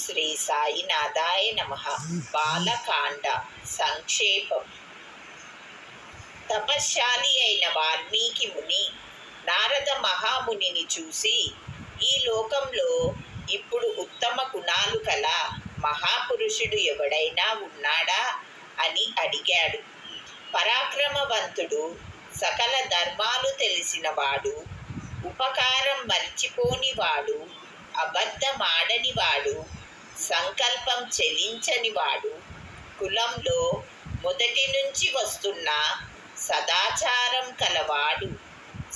శ్రీ సాయినాథాయ నమః. బాలకాండ సంక్షేపం. తపశ్శాలి అయిన వాల్మీకి ముని నారద మహామునిని చూసి, ఈ లోకంలో ఇప్పుడు ఉత్తమ గుణాలు కల మహాపురుషుడు ఎవడైనా ఉన్నాడా అని అడిగాడు. పరాక్రమవంతుడు, సకల ధర్మాలు తెలిసినవాడు, ఉపకారం మరిచిపోనివాడు, అబద్ధమాడనివాడు, సంకల్పం చెలించనివాడు, కులంలో మొదటి నుంచి వస్తున్న సదాచారం కలవాడు,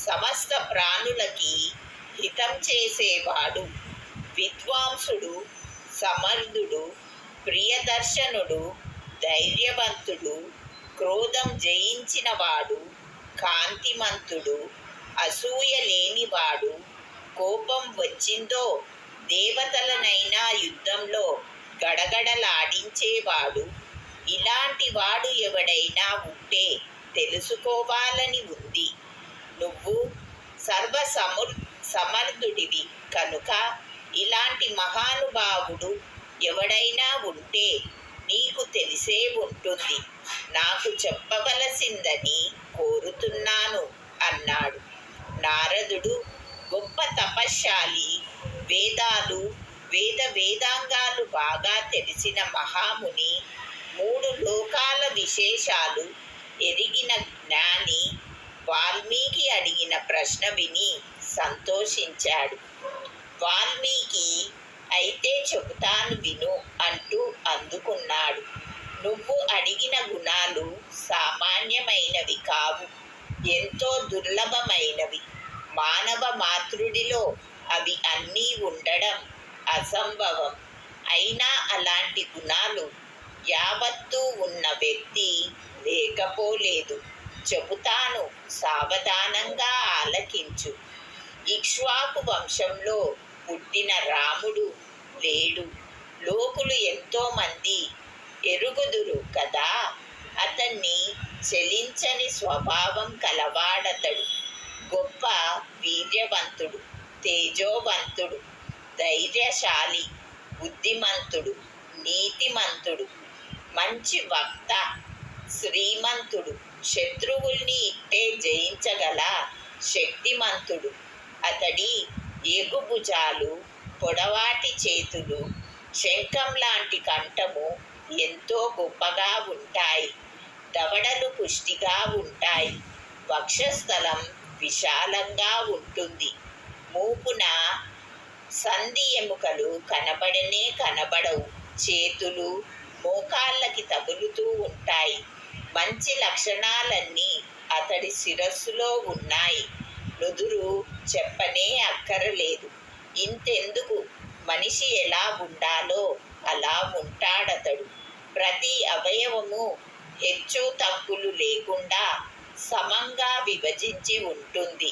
సమస్త ప్రాణులకి హితం చేసేవాడు, విద్వాంసుడు, సమర్థుడు, ప్రియదర్శనుడు, ధైర్యవంతుడు, క్రోధం జయించినవాడు, కాంతిమంతుడు, అసూయ లేనివాడు, కోపం వచ్చిందో దేవతలనైనా యుద్ధంలో గడగడలాడించేవాడు, ఇలాంటి వాడు ఎవడైనా ఉంటే తెలుసుకోవాలని ఉంది. నువ్వు సమర్థుడివి కనుక ఇలాంటి మహానుభావుడు ఎవడైనా ఉంటే నీకు తెలిసే ఉంటుంది, నాకు చెప్పవలసిందని కోరుతున్నాను అన్నాడు. నారదుడు గొప్ప తపశ్శాలి, వేదాంగాలు బాగా తెలిసిన మహాముని, 3 లోకాల విశేషాలు ఎరిగిన జ్ఞాని వాల్మీకి అడిగిన ప్రశ్న విని సంతోషించాడు. వాల్మీకి అయితే చెబుతాను విను అంటూ అందుకున్నాడు. నువ్వు అడిగిన గుణాలు సామాన్యమైనవి కావు, ఎంతో దుర్లభమైనవి. మానవ మాతృడిలో అవి అన్నీ ఉండడం అసంభవం. అయినా అలాంటి గుణాలు యావత్తూ ఉన్న వ్యక్తి లేకపోలేదు. చెబుతాను, సావధానంగా ఆలకించు. ఇక్ష్వాకు వంశంలో పుట్టిన రాముడు లేడు. లోకులు ఎంతోమంది ఎరుగుదురు కదా. అతన్ని చెలించని స్వభావం కలవాడతడు. గొప్ప వీర్యవంతుడు, తేజోవంతుడు, ధైర్యశాలి, బుద్ధిమంతుడు, నీతిమంతుడు, మంచి వక్త, శ్రీమంతుడు, శత్రువుల్ని ఇట్టే జయించగల శక్తిమంతుడు. అతడి ఎగుభుజాలు, పొడవాటి చేతులు, శంఖం లాంటి కంఠము ఎంతో గొప్పగా ఉంటాయి. దవడలు పుష్టిగా ఉంటాయి. వక్షస్థలం విశాలంగా ఉంటుంది. మూపున సంధి ఎముకలు కనబడవు. చేతులు మోకాళ్ళకి తగులుతూ ఉంటాయి. మంచి లక్షణాలన్నీ అతడి శిరస్సులో ఉన్నాయి. నుదురు చెప్పనే అక్కరలేదు. ఇంతెందుకు, మనిషి ఎలా ఉండాలో అలా ఉంటాడతడు. ప్రతి అవయవము హెచ్చు తగ్గులు లేకుండా సమంగా విభజించి ఉంటుంది.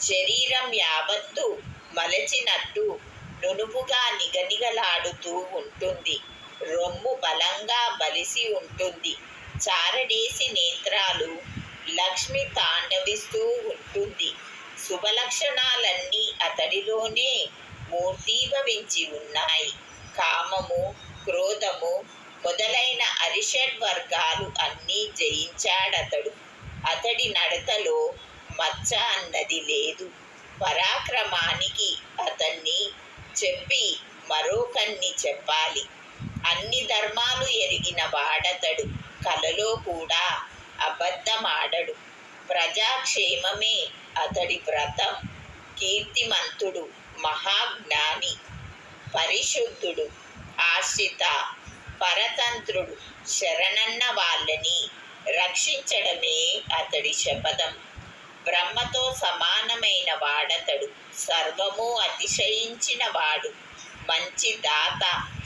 శరీరం యావత్తు మలచినట్టు నునుపుగా నిగనిగలాడుతూ ఉంటుంది. రొమ్ము బలంగా బలిసి ఉంటుంది. చారడేసి నేత్రాలు, లక్ష్మి తాండవిస్తూ ఉంటుంది. శుభలక్షణాలన్నీ అతడిలోనే మూర్తీభవించి ఉన్నాయి. కామము, క్రోధము మొదలైన అరిషడ్వర్గాలు అన్నీ జయించాడతడు. అతడి నడతలో మచ్చ అన్నది లేదు. పరాక్రమానికి అతన్ని చెప్పి మరొకన్ని చెప్పాలి. అన్ని ధర్మాలు ఎరిగిన వాడతడు. కలలో కూడా అబద్ధమాడడు. ప్రజాక్షేమమే అతడి వ్రతం. కీర్తిమంతుడు, మహాజ్ఞాని, పరిశుద్ధుడు, ఆశ్రిత, పరతంత్రుడు. శరణన్న వాళ్ళని రక్షించడమే అతడి శపథం. బ్రహ్మతో సమానమైన వాడతడు. సర్వము అతిశయించిన వాడు. మంచి దాత.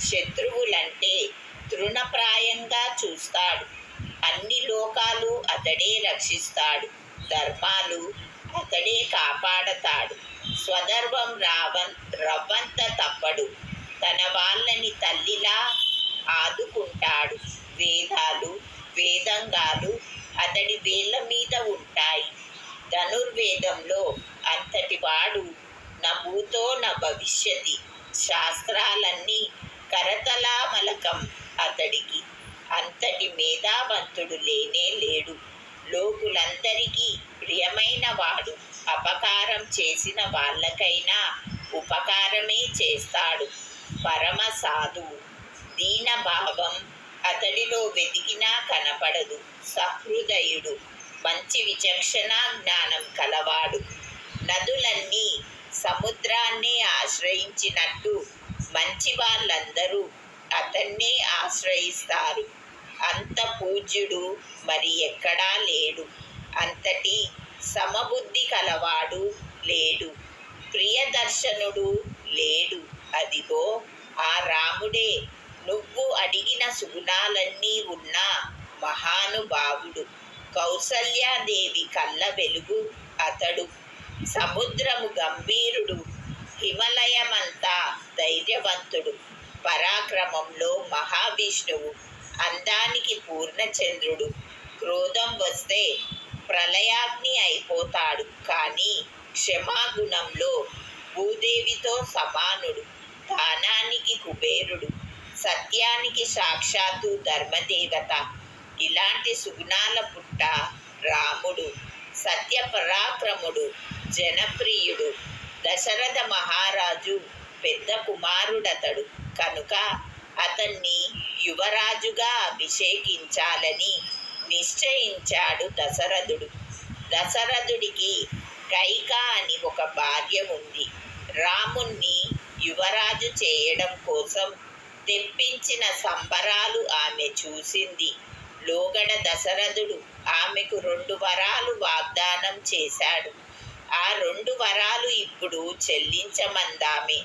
శత్రువులంటే తృణప్రాయంగా చూస్తాడు. అన్ని లోకాలు అతడే రక్షిస్తాడు. ధర్మాలు అతడే కాపాడతాడు. స్వధర్మం రవ్వంత తప్పడు. తన వాళ్ళని తల్లిలా ఆదుకుంటాడు. వేదాంగాలు అతడి వేళ్ళ మీద ఉంటాయి. ధనుర్వేదంలో అంతటి వాడు న భూతో న భవిష్యతి. శాస్త్రాలన్నీ కరతలామలకం అతడికి. అంతటి మేధావంతుడు లేనే లేడు. లోకులందరికీ ప్రియమైన వాడు. అపకారం చేసిన వాళ్ళకైనా ఉపకారమే చేస్తాడు. పరమ సాధువు. దీనభావం అతడిలో వెదికినా కనపడదు. సహృదయుడు. మంచి విచక్షణ జ్ఞానం కలవాడు. నదులన్నీ సముద్రాన్నే ఆశ్రయించినట్టు మంచి వాళ్ళందరూ అతన్నే ఆశ్రయిస్తారు. అంత పూజ్యుడు మరి ఎక్కడా లేడు. అంతటి సమబుద్ధి కలవాడు లేడు. ప్రియదర్శనుడు లేడు. అదిగో ఆ రాముడే. నువ్వు అడిగిన సుగుణాలన్నీ ఉన్న మహానుభావుడు. కౌసల్యాదేవి కళ్ళ వెలుగు అతడు. సముద్రము గంభీరుడు. హిమలయమంతా ధైర్యవంతుడు. పరాక్రమంలో మహావిష్ణువు. అందానికి పూర్ణచంద్రుడు. క్రోధం వస్తే ప్రళయాగ్ని అయిపోతాడు. కానీ క్షమాగుణంలో భూదేవితో సమానుడు. దానానికి కుబేరుడు. సత్యానికి సాక్షాత్తు ధర్మదేవత. ఇలాంటి సుగుణాల పుట్ట రాముడు. సత్యపరాక్రముడు. జనప్రియుడు. దశరథ మహారాజు పెద్ద కుమారుడతడు కనుక అతన్ని యువరాజుగా అభిషేకించాలని నిశ్చయించాడు దశరథుడు. దశరథుడికి కైక అని ఒక భార్య ఉంది. రాముణ్ణి యువరాజు చేయడం కోసం తెప్పించిన సంబరాలు ఆమె చూసింది. లోగడ దశరథుడు ఆమెకు 2 వరాలు వాగ్దానం చేశాడు. ఆ 2 వరాలు ఇప్పుడు చెల్లించమందామె.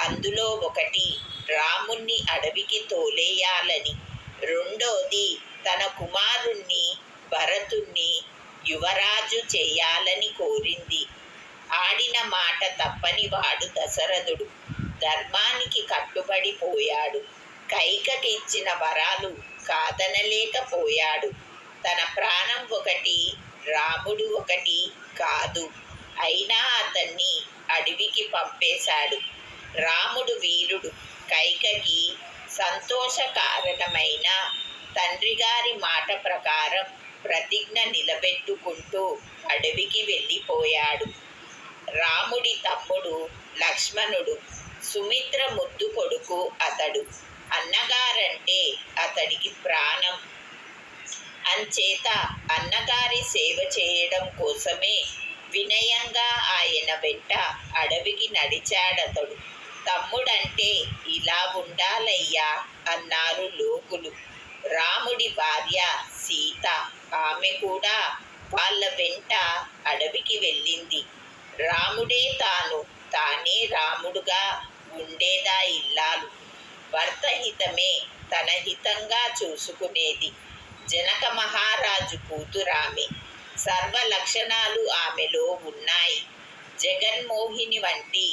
అందులో ఒకటి రాముణ్ణి అడవికి తోలేయాలని, రెండోది తన కుమారుణ్ణి భరతుణ్ణి యువరాజు చేయాలని కోరింది. ఆడిన మాట తప్పనివాడు దశరథుడు. ధర్మానికి కట్టుబడిపోయాడు. కైకకి ఇచ్చిన వరాలు కాదనలేకపోయాడు. తన ప్రాణం ఒకటి, రాముడు ఒకటి కాదు. అయినా అతన్ని అడవికి పంపేశాడు. రాముడు వీరుడు. కైకకి సంతోష కారణమైన తండ్రిగారి మాట ప్రకారం ప్రతిజ్ఞ నిలబెట్టుకుంటూ అడవికి వెళ్ళిపోయాడు. రాముడి తమ్ముడు లక్ష్మణుడు. సుమిత్ర ముద్దు కొడుకు అతడు. అన్నగారంటే అతడికి ప్రాణం. అంచేత అన్నగారి సేవ చేయడం కోసమే వినయంగా ఆయన వెంట అడవికి నడిచాడతడు. తమ్ముడంటే ఇలా ఉండాలయ్యా అన్నారు లోకులు. రాముడి భార్య సీత. ఆమె కూడా వాళ్ళ వెంట అడవికి వెళ్ళింది. రాముడే తానే రాముడుగా ఉండేదా ఇల్లాలు. భర్త హితమే తన హితంగా చూసుకునేది. జనక మహారాజు కూతురామె. సర్వ లక్షణాలు ఆమెలో ఉన్నాయి. జగన్మోహిని వంటి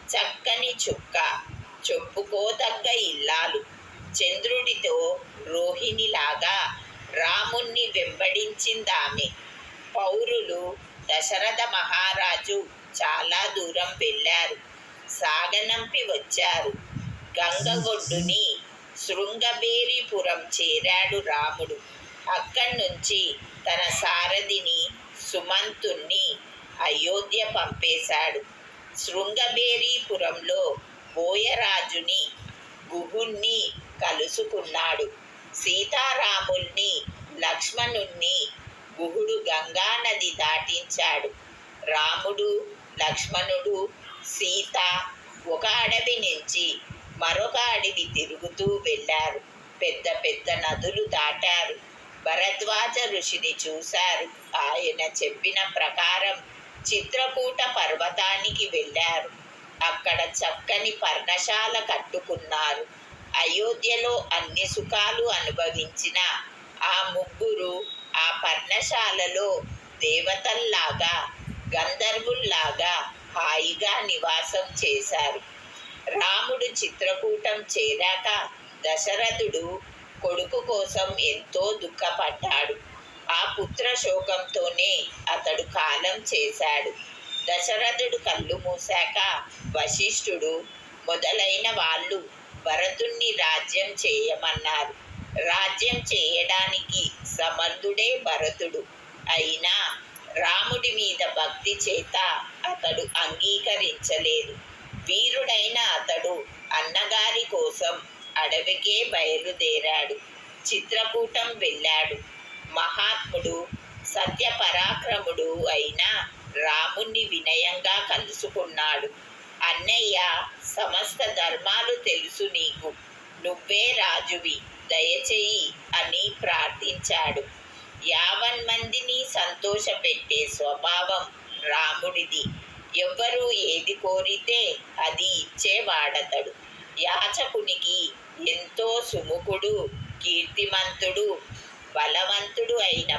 చక్కని చుక్క. చెప్పుకోదగ్గ ఇల్లాలు. చంద్రుడితో రోహిణిలాగా రాముణ్ణి వెంబడించిందామె. పౌరులు దశరథ మహారాజు చాలా దూరం వెళ్ళారు. సాగనంపి వచ్చారు. గంగగొడ్డుని శృంగబేరిపురం చేరాడు రాముడు. అక్కడ్నుంచి తన సారథిని సుమంతుణ్ణి అయోధ్య పంపేశాడు. శృంగబేరీపురంలో బోయరాజుని గుహుణ్ణి కలుసుకున్నాడు. సీతారాముల్ని లక్ష్మణుణ్ణి గుహుడు గంగానది దాటించాడు. రాముడు, లక్ష్మణుడు, సీత ఒక అడవి నుంచి మరొక అడవి తిరుగుతూ వెళ్ళారు. పెద్ద పెద్ద నదులు దాటారు. భరద్వాజ ఋషిని చూశారు. ఆయన చెప్పిన ప్రకారం చిత్రకూట పర్వతానికి వెళ్ళారు. అక్కడ చక్కని పర్ణశాల కట్టుకున్నారు. అయోధ్యలో అన్ని సుఖాలు అనుభవించిన ఆ ముగ్గురు ఆ పర్ణశాలలో దేవతల్లాగా, గంధర్వుల్లాగా హాయిగా నివాసం చేశారు. రాముడు చిత్రకూటం చేరాక దశరథుడు కొడుకు కోసం ఎంతో దుఃఖపడ్డాడు. ఆ పుత్ర శోకంతోనే అతడు కాలం చేశాడు. దశరథుడు కళ్ళు మూశాక వశిష్ఠుడు మొదలైన వాళ్ళు భరతుణ్ణి రాజ్యం చేయమన్నారు. రాజ్యం చేయడానికి సమర్థుడే భరతుడు. అయినా రాముడి మీద భక్తి చేత అతడు అంగీకరించలేదు. వీరుడైన అతడు అన్నగారి కోసం అడవికే బయలుదేరాడు. చిత్రకూటం వెళ్ళాడు. మహాత్ముడు సత్యపరాక్రముడు అయిన రాముణ్ణి వినయంగా కలుసుకున్నాడు. అన్నయ్య, సమస్త ధర్మాలు తెలుసు నీకు, నువ్వే రాజువి, దయచేయి అని ప్రార్థించాడు. 50 మందిని సంతోషపెట్టే స్వభావం రాముడిది. ఎవ్వరూ ఏది కోరితే అది ఇచ్చేవాడతడు. యాచకునికి ఎంతో సుముఖుడు, కీర్తిమంతుడు, బలవంతుడు అయిన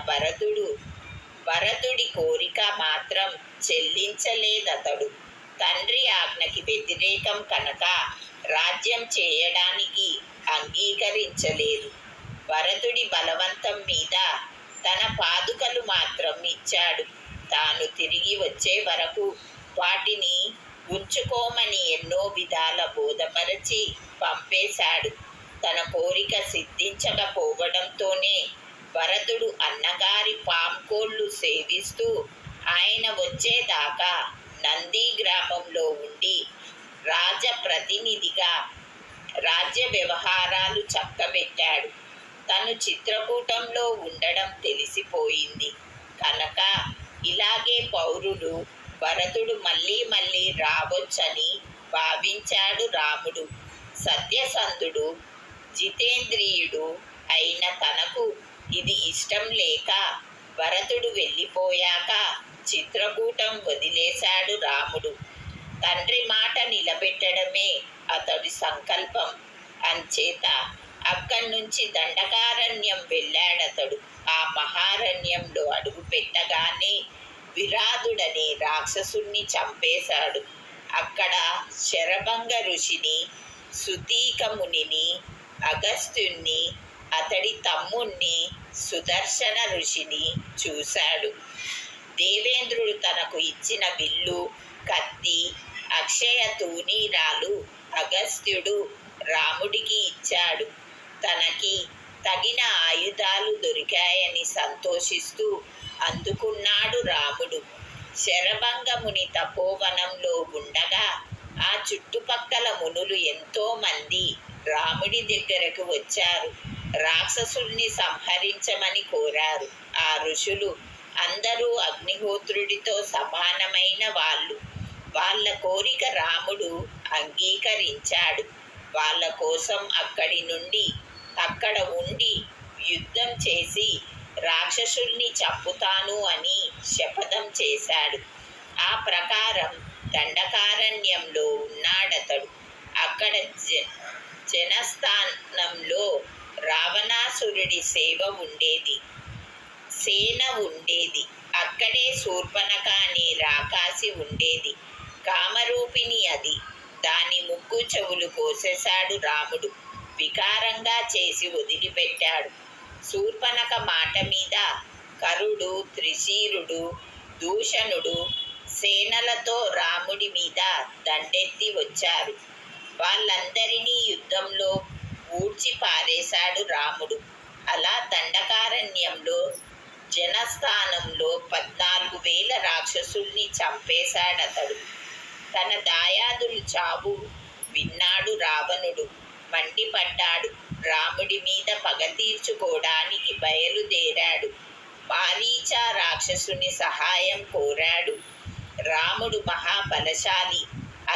భరతుడి కోరిక మాత్రం చెల్లించలేదతడు. తండ్రి ఆజ్ఞకి వ్యతిరేకం కనుక రాజ్యం చేయడానికి అంగీకరించలేదు. భరతుడి బలవంతం మీద తన పాదుకలు మాత్రం ఇచ్చాడు. తాను తిరిగి వచ్చే వరకు వాటిని ఉంచుకోమని ఎన్నో విధాల బోధపరచి పంపేశాడు. తన కోరిక సిద్ధించకపోవడంతోనే భరతుడు అన్నగారి పాంకోళ్ళు సేవిస్తూ ఆయన వచ్చేదాకా నంది గ్రామంలో ఉండి రాజప్రతినిధిగా రాజ్య వ్యవహారాలు చక్కబెట్టాడు. తను చిత్రకూటంలో ఉండడం తెలిసిపోయింది కనుక ఇలాగే పౌరులు భరతుడు మళ్ళీ మళ్ళీ రావచ్చని భావించాడు రాముడు. సత్యసంధుడు, జితేంద్రియుడు అయిన తనకు ఇది ఇష్టం లేక భరతుడు వెళ్ళిపోయాక చిత్రకూటం వదిలేశాడు రాముడు. తండ్రి మాట నిలబెట్టడమే అతడి సంకల్పం. అంచేత అక్కడి నుంచి దండకారణ్యం వెళ్ళాడతడు. ఆ మహారణ్యంలో అడుగు పెట్టగానే విరాధుడనే రాక్షసుణ్ణి చంపేశాడు. అక్కడ శరభంగ ఋషిని, సుతీకమునిని, అగస్త్యుణ్ణి, అతడి తమ్ముణ్ణి సుదర్శన ఋషిని చూశాడు. దేవేంద్రుడు తనకు ఇచ్చిన విల్లు, కత్తి, అక్షయ తూనీరాలు అగస్త్యుడు రాముడికి ఇచ్చాడు. తనకి తగిన ఆయుధాలు దొరికాయని సంతోషిస్తూ అందుకున్నాడు రాముడు. శరభంగముని తపోవనంలో ఉండగా ఆ చుట్టుపక్కల మునులు ఎంతో మంది రాముడి దగ్గరకు వచ్చారు. రాక్షసుల్ని సంహరించమని కోరారు. ఆ ఋషులు అందరూ అగ్నిహోత్రుడితో సమానమైన వాళ్ళు. వాళ్ళ కోరిక రాముడు అంగీకరించాడు. వాళ్ళ కోసం అక్కడ ఉండి యుద్ధం చేసి రాక్షసుల్ని చంపుతాను అని శపథం చేశాడు. ఆ ప్రకారం దండకారణ్యంలో ఉన్నాడతడు. అక్కడ జనస్థానంలో రావణాసురుడి సేన ఉండేది. అక్కడే శూర్పణఖ అనే రాకాసి ఉండేది. కామరూపిణి అది. దాని ముక్కు చెవులు కోసేశాడు రాముడు. వికారంగా చేసి వదిలిపెట్టాడు. శూర్పణఖ మాట మీద కరుడు, త్రిశీరుడు, దూషణుడు సేనలతో రాముడి మీద దండెత్తి వచ్చారు. వాళ్ళందరినీ యుద్ధంలో ఊడ్చి పారేశాడు రాముడు. అలా దండకారణ్యంలో జనస్థానంలో 14,000 రాక్షసుల్ని చంపేశాడతడు. తన దాయాదులు చావు విన్నాడు రావణుడు. మండిపడ్డాడు. రాముడి మీద పగ తీర్చుకోవడానికి బయలుదేరాడు. మారీచ రాక్షసుని సహాయం కోరాడు. రాముడు మహాబలశాలి,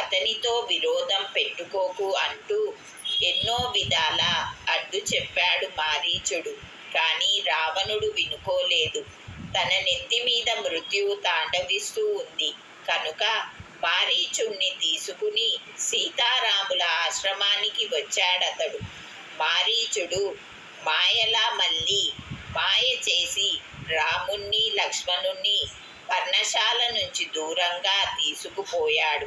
అతనితో విరోధం పెట్టుకోకు అంటూ ఎన్నో విధాల అడ్డు చెప్పాడు మారీచుడు. కానీ రావణుడు వినుకోలేదు. తన నెత్తి మీద మృత్యువు తాండవిస్తూ ఉంది కనుక మారీచుణ్ణి తీసుకుని సీతారాముల ఆశ్రమానికి వచ్చాడతడు. మారీచుడు మాయలా మళ్ళీ మాయ చేసి రాముణ్ణి, లక్ష్మణుణ్ణి పర్ణశాల నుంచి దూరంగా తీసుకుపోయాడు.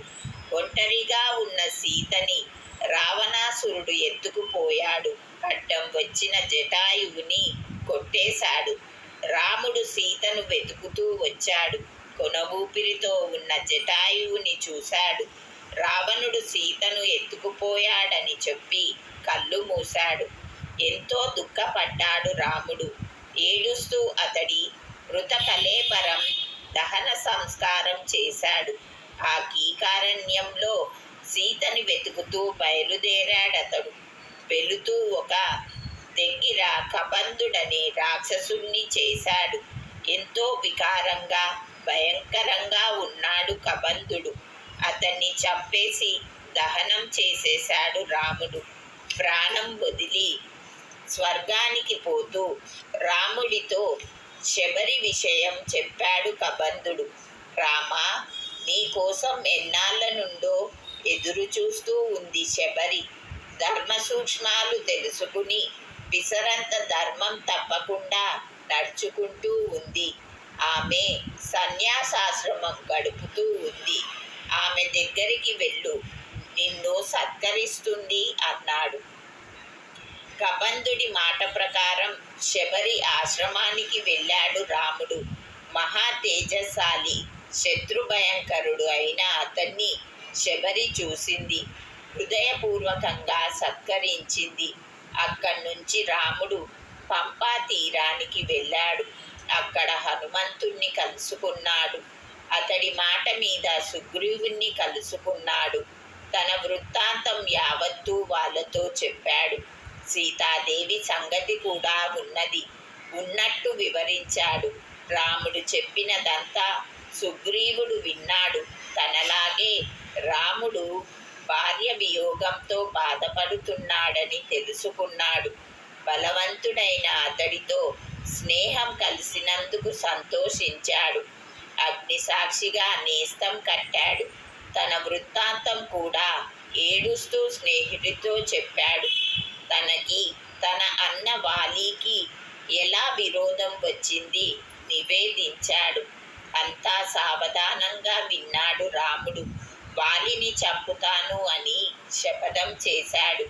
ఒంటరిగా ఉన్న సీతని రావణాసురుడు ఎత్తుకుపోయాడు. అడ్డం వచ్చిన జటాయువుని కొట్టేశాడు. రాముడు సీతను వెతుకుతూ వచ్చాడు. కొన ఊపిరితో ఉన్న జటాయువుని చూశాడు. రావణుడు సీతను ఎత్తుకుపోయాడని చెప్పి కళ్ళు మూశాడు. ఎంతో దుఃఖపడ్డాడు రాముడు. ఏడుస్తూ అతడి మృత కళేబరం దహన సంస్కారం చేశాడు. ఆ కీకారణ్యంలో సీతని వెతుకుతూ బయలుదేరాడతడు. వెళుతూ ఒక దగ్గర కబంధుడనే రాక్షసుణ్ణి చేశాడు. ఎంతో వికారంగా భయంకరంగా ఉన్నాడు కబంధుడు. అతన్ని చంపేసి దహనం చేసేశాడు రాముడు. ప్రాణం వదిలి స్వర్గానికి పోతూ రాముడితో శబరి విషయం చెప్పాడు కబంధుడు. రామా, నీకోసం ఎన్నాళ్ళ నుండో ఎదురు చూస్తూ ఉంది శబరి. ధర్మ సూక్ష్మాలు తెలుసుకుని పిసరంత ధర్మం తప్పకుండా నడుచుకుంటూ ఉంది. ఆమె సన్యాసాశ్రమం గడుపుతూ ఉంది. ఆమె దగ్గరికి వెళ్ళు, నిన్ను సత్కరిస్తుంది అన్నాడు. కబంధుడి మాట ప్రకారం శబరి ఆశ్రమానికి వెళ్ళాడు రాముడు. మహా తేజశాలి, శత్రుభయంకరుడు అయిన అతన్ని శబరి చూసింది. హృదయపూర్వకంగా సత్కరించింది. అక్కడి నుంచి రాముడు పంపా తీరానికి వెళ్ళాడు. అక్కడ హనుమంతుణ్ణి కలుసుకున్నాడు. అతడి మాట మీద సుగ్రీవుణ్ణి కలుసుకున్నాడు. తన వృత్తాంతం యావత్తూ వాళ్ళతో చెప్పాడు. సీతాదేవి సంగతి కూడా ఉన్నట్టు వివరించాడు. రాముడు చెప్పినదంతా సుగ్రీవుడు విన్నాడు. తనలాగే రాముడు భార్య వియోగంతో బాధపడుతున్నాడని తెలుసుకున్నాడు. బలవంతుడైన అతడితో స్నేహం కలిసినందుకు సంతోషించాడు. అగ్నిసాక్షిగా నేస్తం కట్టాడు. తన వృత్తాంతం కూడా ఏడుస్తూ స్నేహితుడితో చెప్పాడు. తనకి తన అన్న వాలీకి ఎలా విరోధం వచ్చింది నివేదించాడు. అంతా సావధానంగా విన్నాడు రాముడు. వాలిని చంపుతాను అని శపథం చేశాడు.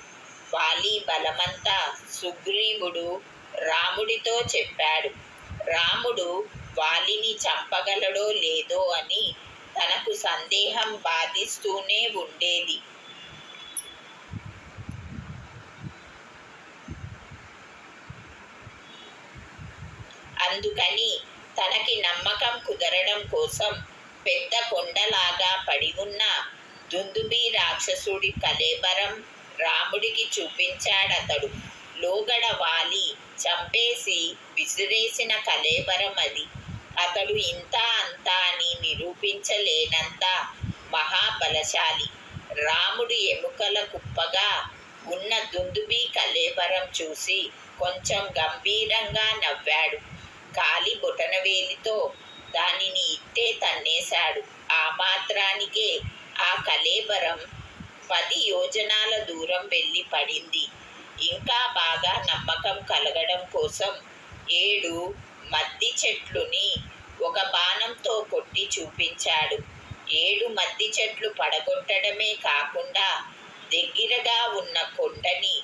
వాలి బలమంతా సుగ్రీవుడు రాముడితో చెప్పాడు. రాముడు వాలిని చంపగలడో లేదో అని తనకు సందేహం బాధిస్తూనే ఉండేది. అందుకని తనకి నమ్మకం కుదరడం కోసం పెద్ద కొండలాగా పడి ఉన్న దుందుబి రాక్షసుడి కళేబరం రాముడికి చూపించాడతడు. లోగడ వాలి చంపేసి విసిరేసిన కళేబరం అది. అతడు ఇంత అంతా అని నిరూపించలేనంత మహాబలశాలి. రాముడు ఎముకల కుప్పగా ఉన్న దుందుబి కళేబరం చూసి కొంచెం గంభీరంగా నవ్వాడు. కాలి బొటనవేలితో దానిని ఇట్టే తన్నేశాడు. ఆ మాత్రానికే ఆ కళేబరం 10 యోజనాల దూరం వెళ్ళి పడింది. ఇంకా బాగా నమ్మకం కలగడం కోసం 7 మద్ది చెట్లుని ఒక బాణంతో కొట్టి చూపించాడు. 7 మద్ది చెట్లు పడగొట్టడమే కాకుండా దగ్గరగా ఉన్న కొండని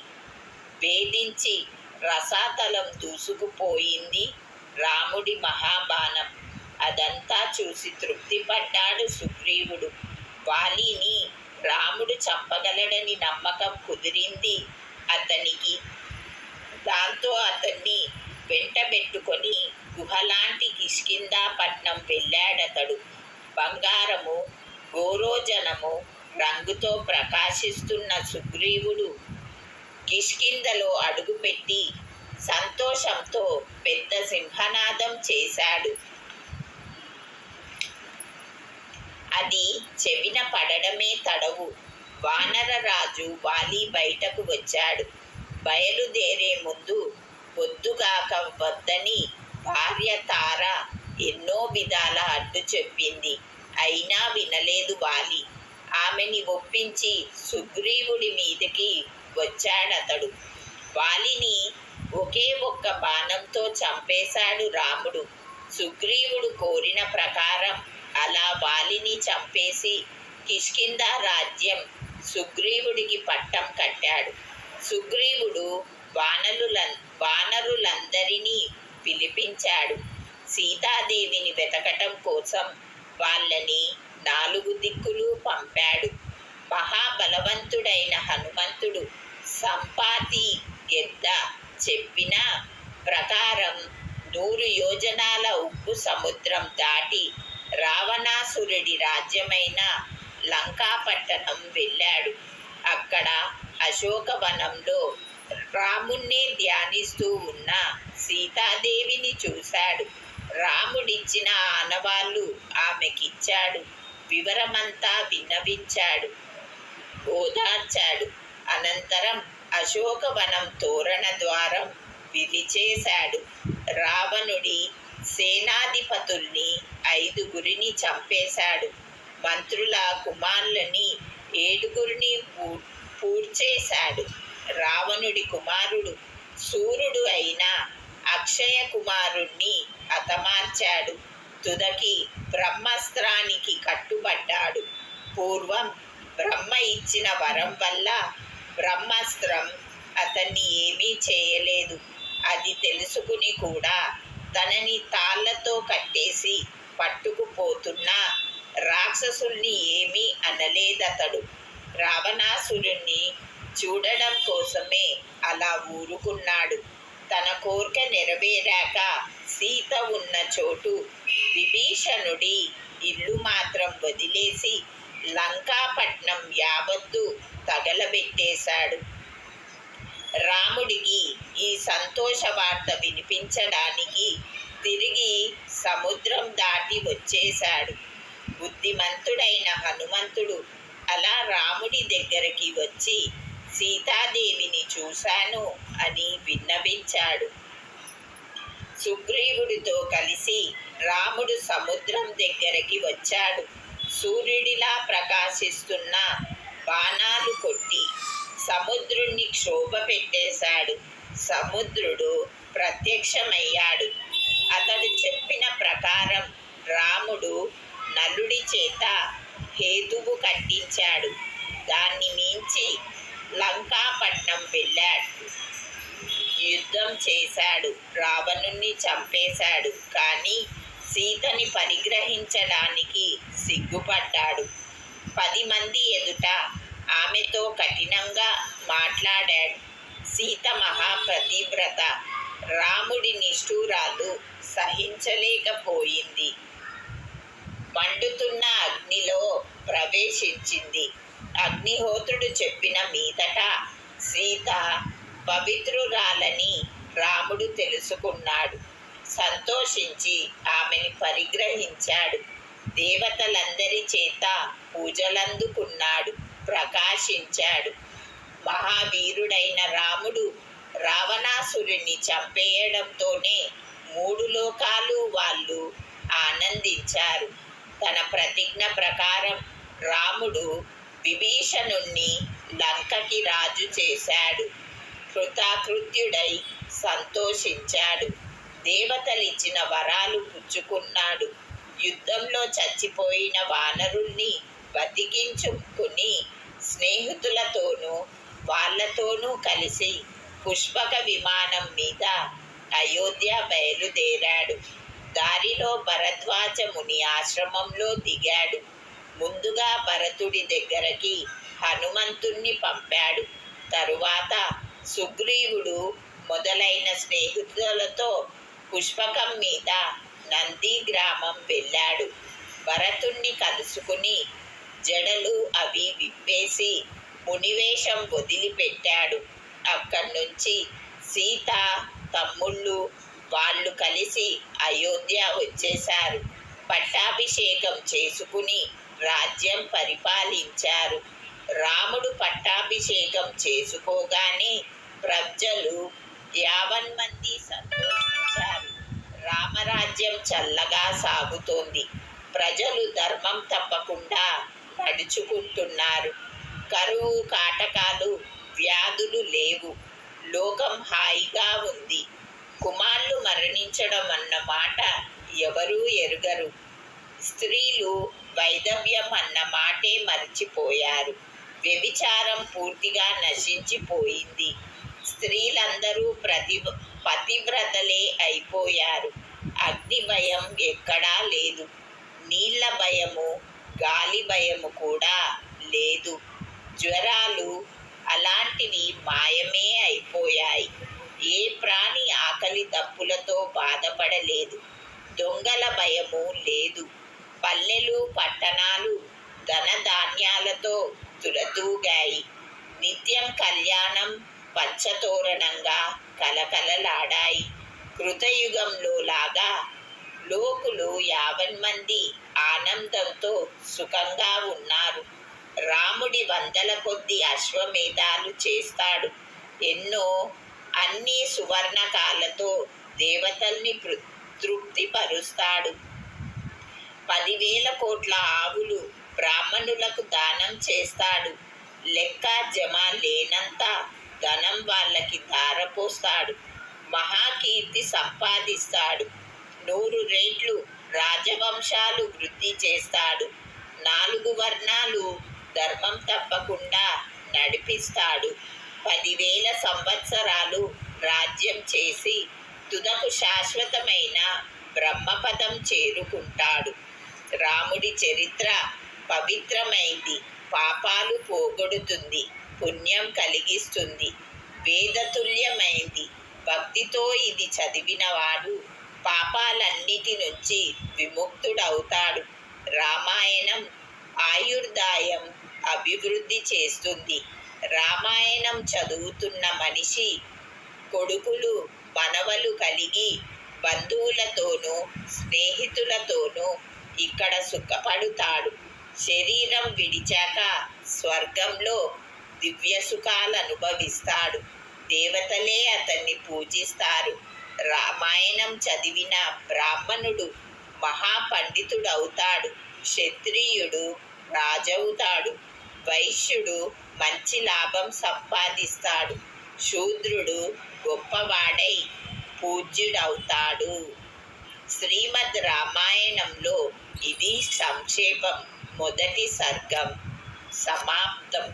భేదించి రసాతలం దూసుకుపోయింది రాముడి మహాబాణం. అదంతా చూసి తృప్తిపడ్డాడు సుగ్రీవుడు. వాలిని రాముడు చంపగలడని నమ్మకం కుదిరింది అతనికి. దాంతో అతన్ని వెంటబెట్టుకొని గుహలాంటి కిష్కింధాపట్నం వెళ్ళాడతడు. బంగారము, గోరోజనము రంగుతో ప్రకాశిస్తున్న సుగ్రీవుడు కిష్కింధలో అడుగుపెట్టి సంతోషంతో పెద్ద సింహనాదం చేశాడు. అది చెవిన పడడమే తడవు. వానరరాజు వాలి బయటకు వచ్చాడు. బయలుదేరే ముందు పొద్దుగాక వద్దని భార్య తార ఎన్నో విధాల అడ్డు చెప్పింది. అయినా వినలేదు వాలి. ఆమెని ఒప్పించి సుగ్రీవుడి మీదకి వచ్చాడతడు. వాలిని ఒకే ఒక్క బాణంతో చంపేశాడు రాముడు. సుగ్రీవుడు కోరిన ప్రకారం అలా వాలిని చంపేసి కిష్కింధ రాజ్యం సుగ్రీవుడికి పట్టం కట్టాడు. సుగ్రీవుడు వానరులందరినీ పిలిపించాడు. సీతాదేవిని వెతకటం కోసం వాళ్ళని 4 దిక్కులు పంపాడు. మహాబలవంతుడైన హనుమంతుడు సంపాతి గెద్ద చెప్పిన ప్రకారం 100 యోజనాల ఉప్పు సముద్రం దాటి రావణాసురుడి రాజ్యమైన లంకాపట్టణం వెళ్ళాడు. అక్కడ అశోకవనంలో రాముణ్ణి ధ్యానిస్తూ ఉన్న సీతాదేవిని చూశాడు. రాముడిచ్చిన ఆనవాళ్ళు ఆమెకిచ్చాడు. వివరమంతా విన్నవించాడు, ఓదార్చాడు. అనంతరం అశోకవనం తోరణ ద్వారం విరిచేశాడు. రావణుడి సేనాధిపతుల్ని 5గురిని చంపేశాడు. మంత్రుల కుమారులని 7గురిని పూడ్చేశాడు. రావణుడి కుమారుడు సూర్యుడు అయిన అక్షయ కుమారుణ్ణి హతమార్చాడు. తుదకి బ్రహ్మాస్త్రానికి కట్టుబడ్డాడు. పూర్వం బ్రహ్మ ఇచ్చిన వరం వల్ల బ్రహ్మాస్త్రం అతన్ని ఏమీ చేయలేదు. అది తెలుసుకుని కూడా తనని తాళ్లతో కట్టేసి పట్టుకుపోతున్న రాక్షసుల్ని ఏమీ అనలేదతడు. రావణాసురుణ్ణి చూడడం కోసమే అలా ఊరుకున్నాడు. తన కోరిక నెరవేరాక సీత ఉన్న చోటు విభీషణుడి ఇల్లు మాత్రం వదిలేసి లంకాపట్నం యావత్తు తగలబెట్టేశాడు. రాముడికి ఈ సంతోష వార్త వినిపించడానికి తిరిగి సముద్రం దాటి వచ్చేశాడు. బుద్ధిమంతుడైన హనుమంతుడు అలా రాముడి దగ్గరికి వచ్చి సీతాదేవిని చూశాను అని విన్నవించాడు. సుగ్రీవుడితో కలిసి రాముడు సముద్రం దగ్గరికి వచ్చాడు. సూర్యుడిలా ప్రకాశిస్తున్న బాణాలు కొట్టి సముద్రుణ్ణి క్షోభ పెట్టేశాడు. సముద్రుడు ప్రత్యక్షమయ్యాడు. అతడు చెప్పిన ప్రకారం రాముడు నలుడి చేత హేతువు కట్టించాడు. దాన్ని మించి లంకాపట్నం వెళ్ళాడు. యుద్ధం చేశాడు. రావణుణ్ణి చంపేశాడు. కానీ సీతని పరిగ్రహించడానికి సిగ్గుపడ్డాడు. 10 మంది ఎదుట ఆమెతో కఠినంగా మాట్లాడాడు. సీత మహాప్రతివ్రత. రాముడి నిష్ఠూరాలు సహించలేకపోయింది. మండుతున్న అగ్నిలో ప్రవేశించింది. అగ్నిహోత్రుడు చెప్పిన మీదట సీత పవిత్రురాలని రాముడు తెలుసుకున్నాడు. సంతోషించి ఆమెని పరిగ్రహించాడు. దేవతలందరి చేత పూజలందుకున్నాడు. ప్రకాశించాడు. మహావీరుడైన రాముడు రావణాసురుణ్ణి చంపేయడంతోనే 3 లోకాలు వాళ్ళు ఆనందించారు. తన ప్రతిజ్ఞ ప్రకారం రాముడు విభీషణుణ్ణి లంకకి రాజు చేశాడు. కృతాకృత్యుడై సంతోషించాడు. దేవతలిచ్చిన వరాలు పుచ్చుకున్నాడు. యుద్ధంలో చచ్చిపోయిన వానరుల్ని బతికించుకుని స్నేహితులతోనూ వాళ్ళతోనూ కలిసి పుష్పక విమానం మీద అయోధ్య బయలుదేరాడు. దారిలో భరద్వాజ ముని ఆశ్రమంలో దిగాడు. ముందుగా భరతుడి దగ్గరకి హనుమంతుణ్ణి పంపాడు. తరువాత సుగ్రీవుడు మొదలైన స్నేహితులతో పుష్పకం మీద నంది గ్రామం వెళ్ళాడు. భరతుణ్ణి కలుసుకుని జడలు అవి విప్పేసి మునివేషం వదిలిపెట్టాడు. అక్కడి నుంచి సీత, తమ్ముళ్ళు వాళ్ళు కలిసి అయోధ్య వచ్చేశారు. పట్టాభిషేకం చేసుకుని రాజ్యం పరిపాలించారు. రాముడు పట్టాభిషేకం చేసుకోగానే ప్రజలు 50 మంది సంతోషించారు. రామరాజ్యం చల్లగా సాగుతోంది. ప్రజలు ధర్మం తప్పకుండా నడుచుకుంటున్నారు. కరువు కాటకాలు వ్యాధులు లేవు. లోకం హాయిగా ఉంది. కుమారులు మరణించడం అన్న మాట ఎవరూ ఎరుగరు. స్త్రీలు వైధవ్యం అన్న మాటే మర్చిపోయారు. వ్యభిచారం పూర్తిగా నశించిపోయింది. స్త్రీలందరూ పతివ్రతలే అయిపోయారు. అగ్ని భయం ఎక్కడా లేదు. నీళ్ల భయము, గాలి భయము కూడా లేదు. జ్వరాలు అలాంటివి మాయమే అయిపోయాయి. ఏ ప్రాణి ఆకలి దప్పులతో బాధపడలేదు. దొంగల భయము లేదు. పల్లెలు పట్టణాలు ధనధాన్యాలతో తులతూగాయి. నిత్యం కళ్యాణం పంచతోరణంగా కలకలలాడాయి. కృతయుగంలో లాగా లోకులు 50 మంది ఆనందంతో సుఖంగా ఉన్నారు. రాముడి వందల కొద్ది అశ్వమేధాలు చేస్తాడు. ఎన్నో అన్ని సువర్ణకాలతో దేవతల్ని తృప్తిపరుస్తాడు. 10,000 కోట్ల ఆవులు బ్రాహ్మణులకు దానం చేస్తాడు. లెక్క జమ లేనంత ధనం వాళ్ళకి ధారపోస్తాడు. మహాకీర్తి సంపాదిస్తాడు. 100 రెట్లు రాజవంశాలు వృద్ధి చేస్తాడు. 4 వర్ణాలు ధర్మం తప్పకుండా నడిపిస్తాడు. 10,000 సంవత్సరాలు రాజ్యం చేసి తుదకు శాశ్వతమైన బ్రహ్మపదం చేరుకుంటాడు. రాముడి చరిత్ర పవిత్రమైంది. పాపాలు పోగొడుతుంది, పుణ్యం కలిగిస్తుంది. వేదతుల్యమైంది. భక్తితో ఇది చదివినవాడు పాపాలన్నిటి నుంచి విముక్తుడవుతాడు. రామాయణం ఆయుర్దాయం అభివృద్ధి చేస్తుంది. రామాయణం చదువుతున్న మనిషి కొడుకులు మనవలు కలిగి బంధువులతోనూ స్నేహితులతోనూ ఇక్కడ సుఖపడుతాడు. శరీరం విడిచాక స్వర్గంలో దివ్య సుఖాలు అనుభవిస్తాడు. దేవతలే అతన్ని పూజిస్తారు. రామాయణం చదివిన బ్రాహ్మణుడు మహాపండితుడవుతాడు. క్షత్రియుడు రాజవుతాడు. వైశ్యుడు మంచి లాభం సంపాదిస్తాడు. శూద్రుడు గొప్పవాడై పూజ్యుడవుతాడు. శ్రీమద్ రామాయణంలో ఇది సంక్షేపం. మొదటి సర్గం సమాప్తం.